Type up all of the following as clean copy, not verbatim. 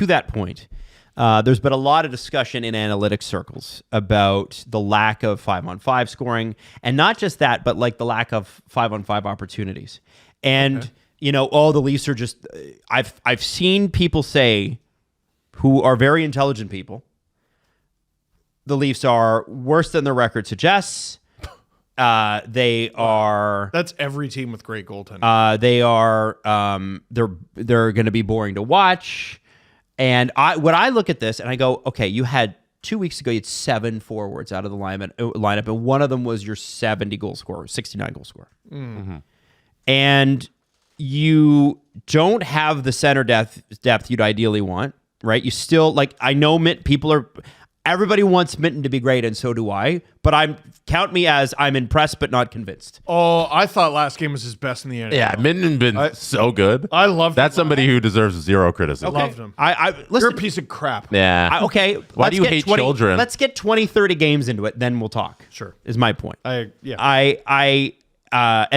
to that point, there's been a lot of discussion in analytics circles about the lack of 5-on-5 scoring, and not just that, but like the lack of 5-on-5 opportunities. And the Leafs are just. I've seen people say, who are very intelligent people, the Leafs are worse than their record suggests. They are. That's every team with great goaltending. They are. They're going to be boring to watch. And when I look at this and I go, okay, you had 2 weeks ago, you had 7 forwards out of the lineup, and one of them was your 70 goal scorer, 69 goal scorer. Mm-hmm. And you don't have the center depth you'd ideally want, right? You still, I know everybody wants Minten to be great, and so do I, but count me as I'm impressed but not convinced. Oh, I thought last game was his best in the NHL. Yeah, Minten been so good. I love That's somebody who deserves zero criticism. Loved him. Listen, You're a piece of crap. Yeah. Okay. Why do you hate children? Let's get 20, 30 games into it, then we'll talk. Sure. Is my point. And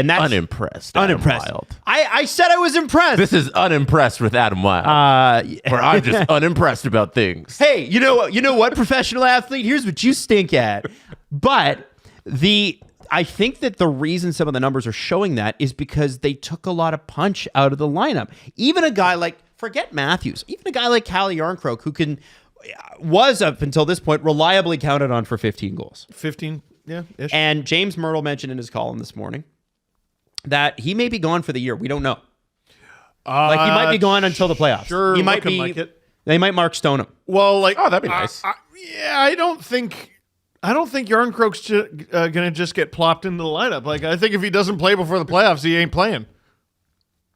that's unimpressed. Unimpressed. Adam Wylde. I said I was impressed. This is unimpressed with Adam Wylde. Where I'm just unimpressed about things. Hey, you know what, professional athlete? Here's what you stink at. But I think that the reason some of the numbers are showing that is because they took a lot of punch out of the lineup. Even a guy like, forget Matthews, even a guy like Calle Yarncroke, who was up until this point reliably counted on for 15 goals. 15, yeah. Ish. And James Myrtle mentioned in his column this morning that he may be gone for the year. We don't know. He might be gone until the playoffs. Sure, he might be. like it. They might Mark Stone him. Well, that'd be nice. I don't think Yarncroke's gonna just get plopped into the lineup. I think if he doesn't play before the playoffs, he ain't playing.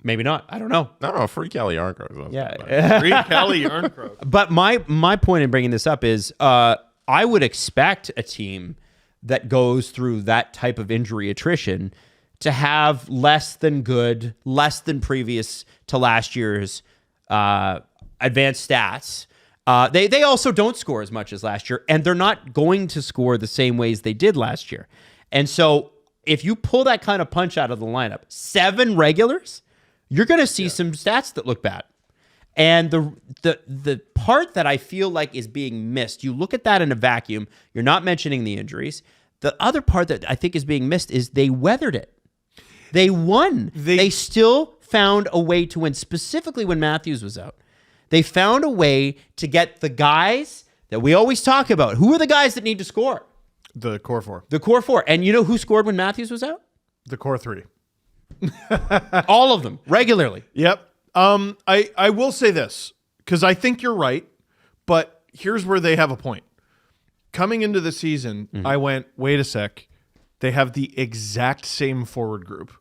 Maybe not. I don't know. I don't know. Free Calle Yarncroke. Yeah. Free Calle Yarncroke. But my point in bringing this up is I would expect a team that goes through that type of injury attrition to have less than previous to last year's advanced stats. They also don't score as much as last year, and they're not going to score the same ways they did last year. And so if you pull that kind of punch out of the lineup, 7 regulars, you're going to see some stats that look bad. And the part that I feel like is being missed, you look at that in a vacuum, you're not mentioning the injuries. The other part that I think is being missed is they weathered it. They won. They still found a way to win, specifically when Matthews was out. They found a way to get the guys that we always talk about. Who are the guys that need to score? The core 4. The core 4. And you know who scored when Matthews was out? The core 3. All of them, regularly. Yep. I will say this, because I think you're right, but here's where they have a point. Coming into the season, I went, wait a sec, they have the exact same forward group,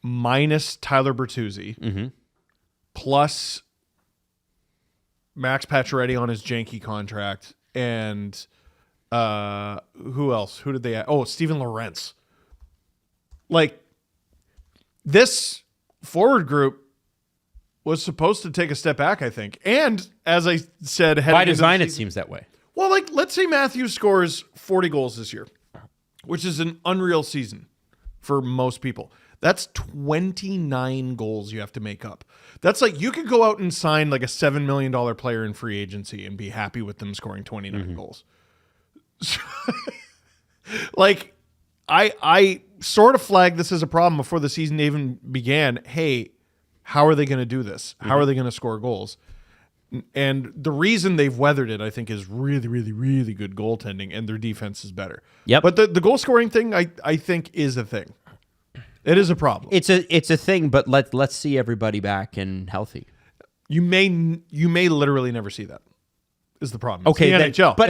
minus Tyler Bertuzzi, plus Max Pacioretty on his janky contract, and who else? Who did they add? Oh, Steven Lorentz. This forward group was supposed to take a step back, I think. And as I said, by design, it seems that way. Well, let's say Matthews scores 40 goals this year, which is an unreal season for most people. That's 29 goals you have to make up. That's you could go out and sign a $7 million player in free agency and be happy with them scoring 29 goals. I sort of flagged this as a problem before the season even began. Hey, how are they going to do this? How are they going to score goals? And the reason they've weathered it, I think, is really, really, really good goaltending, and their defense is better. Yep. But the goal scoring thing, I think, is a thing. It is a problem. It's a thing, but let's see everybody back and healthy. You may literally never see that. Is the problem? Okay, it's the NHL. But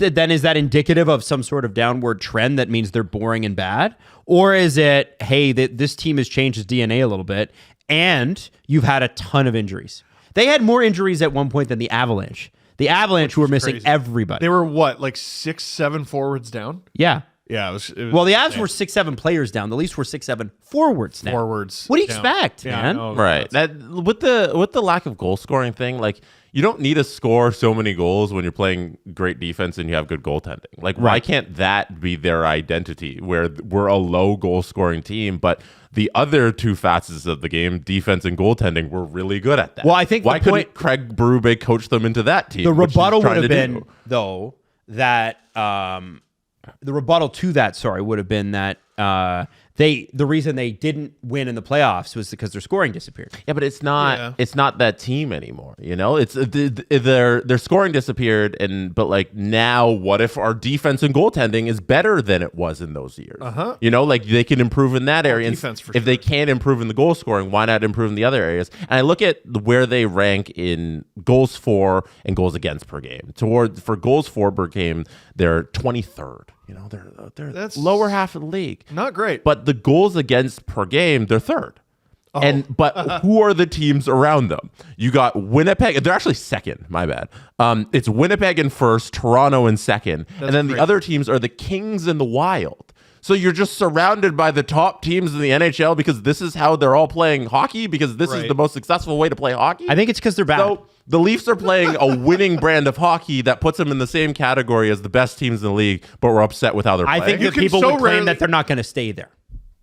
Yeah, then is that indicative of some sort of downward trend that means they're boring and bad, or is it this team has changed its DNA a little bit and you've had a ton of injuries? They had more injuries at one point than the Avalanche. The Avalanche were missing everybody. They were what, 6, 7 forwards down? Yeah. Yeah, it was Well, the Avs were 6-7 players down. The Leafs were 6-7 forwards down. forwards. What do you down. expect, Yeah, I man? know. Right. That with the lack of goal scoring thing, like you don't need to score so many goals when you're playing great defense and you have good goaltending. Like why can't that be their identity where we're a low goal scoring team, but the other two facets of the game, defense and goaltending, we're really good at that. Well, I think why the couldn't Craig Berube coach them into that team? The which he's rebuttal trying would have to been, do? though, that the rebuttal to that, would have been that the reason they didn't win in the playoffs was because their scoring disappeared. Yeah, but it's not that team anymore. You know, it's their scoring disappeared, but like now, what if our defense and goaltending is better than it was in those years? You know, like they can improve in that area. Defense for if they can't improve in the goal scoring, why not improve in the other areas? And I look at where they rank in goals for and goals against per game. For goals for per game, they're 23rd. You know, they're That's lower half of the league. Not great. But the goals against per game, they're third. But who are the teams around them? You got Winnipeg. They're actually second. My bad. It's Winnipeg in first, Toronto in second, and then the other teams are the Kings and the Wild. So you're just surrounded by the top teams in the NHL because this is how they're all playing hockey, because this is the most successful way to play hockey. I think it's because they're bad. So the Leafs are playing a winning brand of hockey that puts them in the same category as the best teams in the league, but we're upset with how they're playing. I think that can people so would claim rarely- that they're not going to stay there.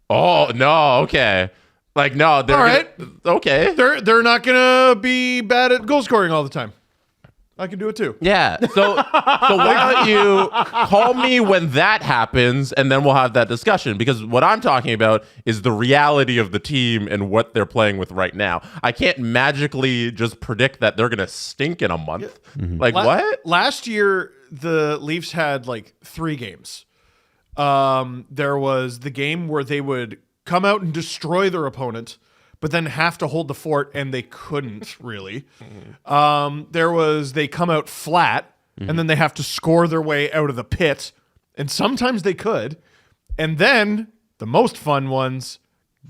Oh, no, okay. Like, no, they're All right. okay. They're not gonna be bad at goal scoring all the time. I can do it too. Yeah. So why don't you call me when that happens, and then we'll have that discussion. Because what I'm talking about is the reality of the team and what they're playing with right now. I can't magically just predict that they're going to stink in a month. Like, what? Last year, the Leafs had like 3 games. There was the game where they would come out and destroy their opponent, but then have to hold the fort, and they couldn't really. There was they come out flat, and then they have to score their way out of the pit, and sometimes they could. And then the most fun ones,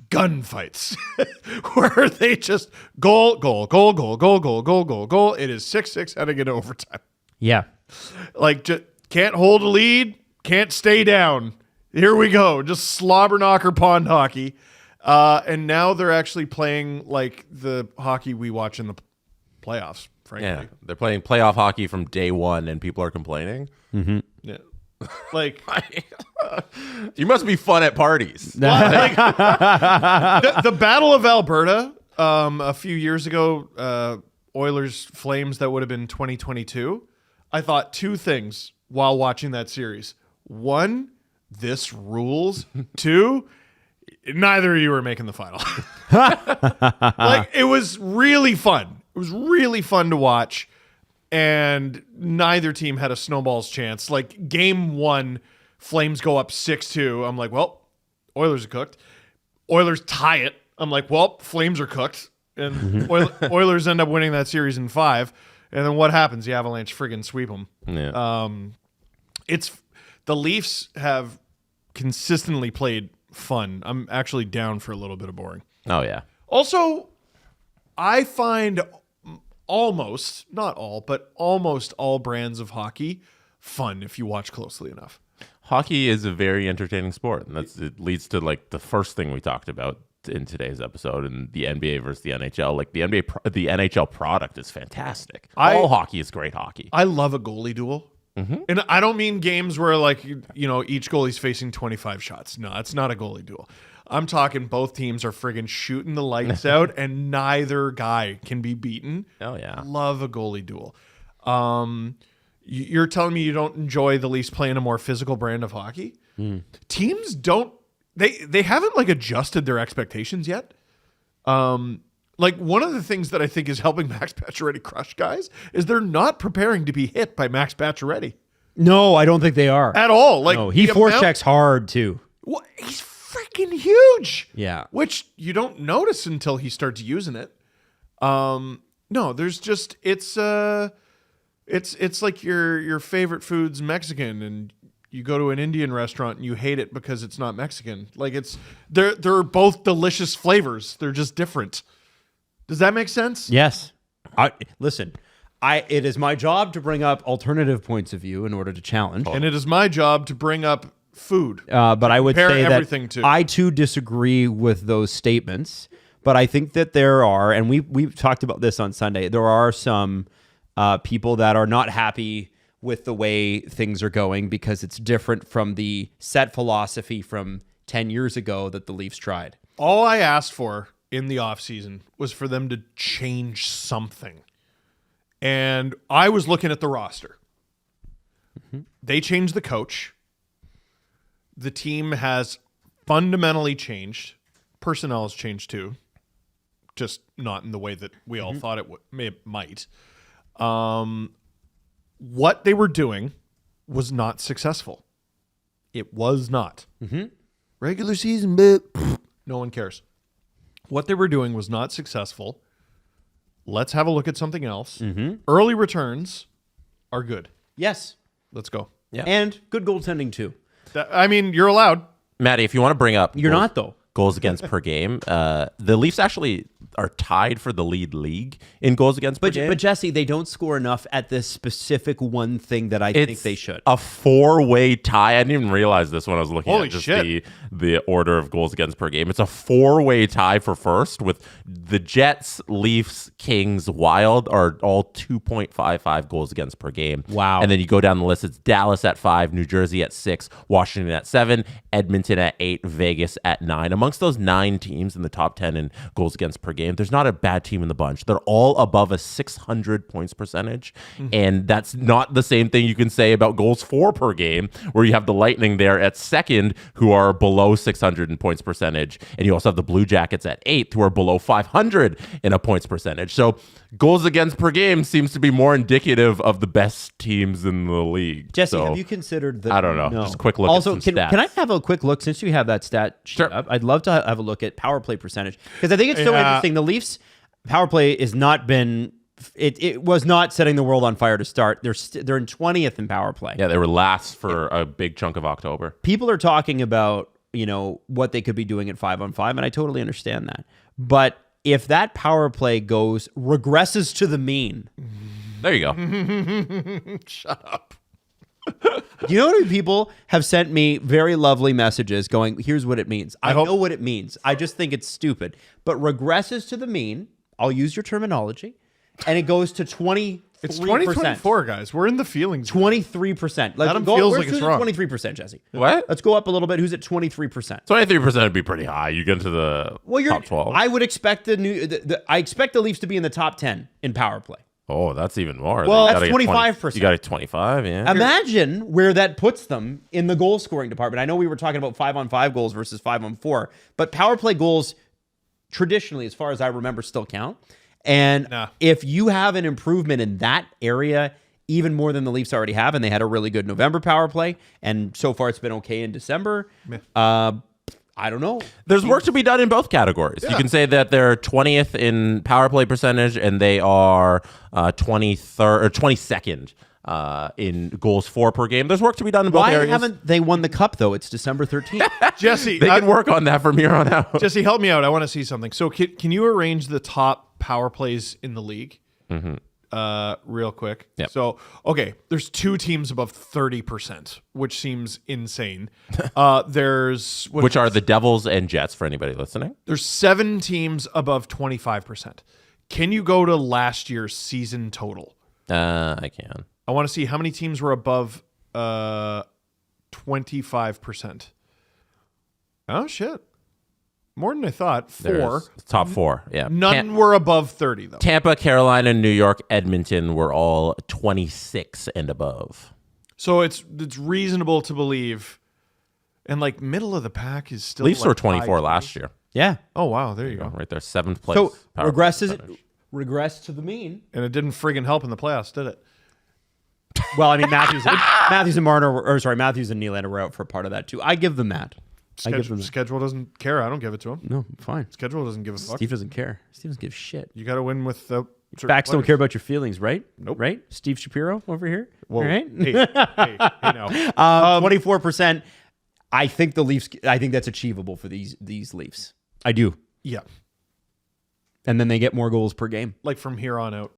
gunfights, where they just goal. It is 6-6 heading into overtime. Yeah. Like, just can't hold a lead, can't stay down. Here we go, just slobber knocker pond hockey. And now they're actually playing like the hockey we watch in the playoffs, frankly. Yeah. They're playing playoff hockey from day one, and people are complaining. Yeah. Like, You must be fun at parties. the Battle of Alberta a few years ago, Oilers Flames, that would have been 2022. I thought 2 things while watching that series. 1, this rules. 2, neither of you are making the final. Like, it was really fun. It was really fun to watch, and neither team had a snowball's chance. Like, game 1, Flames go up 6-2. I'm like, well, Oilers are cooked. Oilers tie it. I'm like, well, Flames are cooked. And Oilers end up winning that series in 5. And then what happens? The Avalanche friggin' sweep them. Yeah. The Leafs have consistently played fun. I'm actually down for a little bit of boring. Oh, yeah. Also, I find almost, not all, but almost all brands of hockey fun if you watch closely enough. Hockey is a very entertaining sport, and it leads to like the first thing we talked about in today's episode, and the NBA versus the NHL. Like the NHL product is fantastic. All hockey is great hockey. I love a goalie duel. And I don't mean games where, like, you know, each goalie's facing 25 shots. No, it's not a goalie duel. I'm talking both teams are friggin' shooting the lights out, and neither guy can be beaten. Oh, yeah. Love a goalie duel. You're telling me you don't enjoy the Leafs playing a more physical brand of hockey? Teams don't. They haven't like adjusted their expectations yet. Like, one of the things that I think is helping Max Pacioretty crush guys is they're not preparing to be hit by Max Pacioretty No, I don't think they are. at all. Like, No, he the forechecks hard, too. Well, he's freaking huge. Yeah. Which you don't notice until he starts using it. No, there's just it's like your favorite food's Mexican, and you go to an Indian restaurant and you hate it because it's not Mexican. Like, they're both delicious flavors. They're just different. Does that make sense? Yes. Listen, it is my job to bring up alternative points of view in order to challenge. And it is my job to bring up food. But I would Compare say everything that to. I too disagree with those statements. But I think that there are, and we've talked about this on Sunday, there are some people that are not happy with the way things are going because it's different from the set philosophy from 10 years ago that the Leafs tried. All I asked for in the offseason was for them to change something. And I was looking at the roster. They changed the coach. The team has fundamentally changed. Personnel has changed too. Just not in the way that we all thought it might. What they were doing was not successful. It was not. Regular season, but no one cares. What they were doing was not successful. Let's have a look at something else. Early returns are good. Yes. Let's go. Yeah. And good goaltending too. I mean, you're allowed. Maddie, if you want to bring up You're not, though. goals against per game, the Leafs actually are tied for the league in goals against per game. But Jesse, they don't score enough at this specific one thing that I think they should. A 4-way tie. I didn't even realize this when I was looking Holy at just shit. the order of goals against per game. It's a 4-way tie for first with the Jets, Leafs, Kings, Wild are all 2.55 goals against per game. Wow. And then you go down the list. It's Dallas at 5, New Jersey at 6, Washington at 7, Edmonton at 8, Vegas at 9. Amongst those 9 teams in the top 10 in goals against per game, there's not a bad team in the bunch. They're all above a 600 points percentage. And that's not the same thing you can say about goals for per game, where you have the Lightning there at 2nd, who are below 600 in points percentage. And you also have the Blue Jackets at 8th, who are below 500 in a points percentage. So goals against per game seems to be more indicative of the best teams in the league. Jesse, So, have you considered that? I don't know. Just a quick look also, at some stats. Can I have a quick look, since you have that stat sheet Sure. up? I'd love to have a look at power play percentage, because I think it's so interesting. The Leafs power play has not been, it was not setting the world on fire to start. They're in 20th in power play. Yeah, they were last for a big chunk of October. People are talking about, what they could be doing at 5-on-5, and I totally understand that. But if that power play regresses to the mean. There you go. Shut up. You know how many people have sent me very lovely messages going, here's what it means. I know what it means. I just think it's stupid. But regresses to the mean, I'll use your terminology, and it goes to 23%. It's 2024, guys. We're in the feelings. 23%. Adam feels like it's who's wrong. At 23%, Jesse. What? Let's go up a little bit. Who's at 23%? 23% would be pretty high. You get into the top 12. I would expect I expect the Leafs to be in the top 10 in power play. Oh, that's even more. Well, You that's gotta get 25%. You got a 25, yeah. Imagine where that puts them in the goal scoring department. I know we were talking about 5-on-5 goals versus 5-on-4, but power play goals traditionally, as far as I remember, still count. And if you have an improvement in that area, even more than the Leafs already have, and they had a really good November power play, and so far it's been okay in December. I don't know. There's work to be done in both categories. You can say that they're 20th in power play percentage, and they are 23rd or 22nd in goals for per game. There's work to be done in both areas. Why haven't they won the cup, though? It's December 13th. Jesse, They can work on that from here on out. Jesse, help me out. I want to see something. So can you arrange the top power plays in the league? Real quick. Yep. So, okay, there's 2 teams above 30%, which seems insane. Which are the Devils and Jets for anybody listening. There's 7 teams above 25%. Can you go to last year's season total? I can. I want to see how many teams were above 25%. Oh, shit. More than I thought. 4. There's top 4, yeah. None were above 30, though. Tampa, Carolina, New York, Edmonton were all 26 and above. So it's reasonable to believe, and like middle of the pack is still. Leafs like were 24 high last year. Yeah. Oh wow, there you go. Right there, 7th place. So power play percentage. regress to the mean. And it didn't friggin' help in the playoffs, did it? Well, I mean, Matthews and Matthews and Nylander were out for part of that too. I give them that. Schedule doesn't care. I don't give it to him. No, fine. Schedule doesn't give a fuck. Steve doesn't care. Steve doesn't give a shit. You got to win with the Facts don't care about your feelings, right? Nope. Right? Steve Shapiro over here. Whoa. Right? Hey, now. 24%. I think the Leafs. I think that's achievable for these Leafs. I do. Yeah, And then they get more goals per game. like from here on out.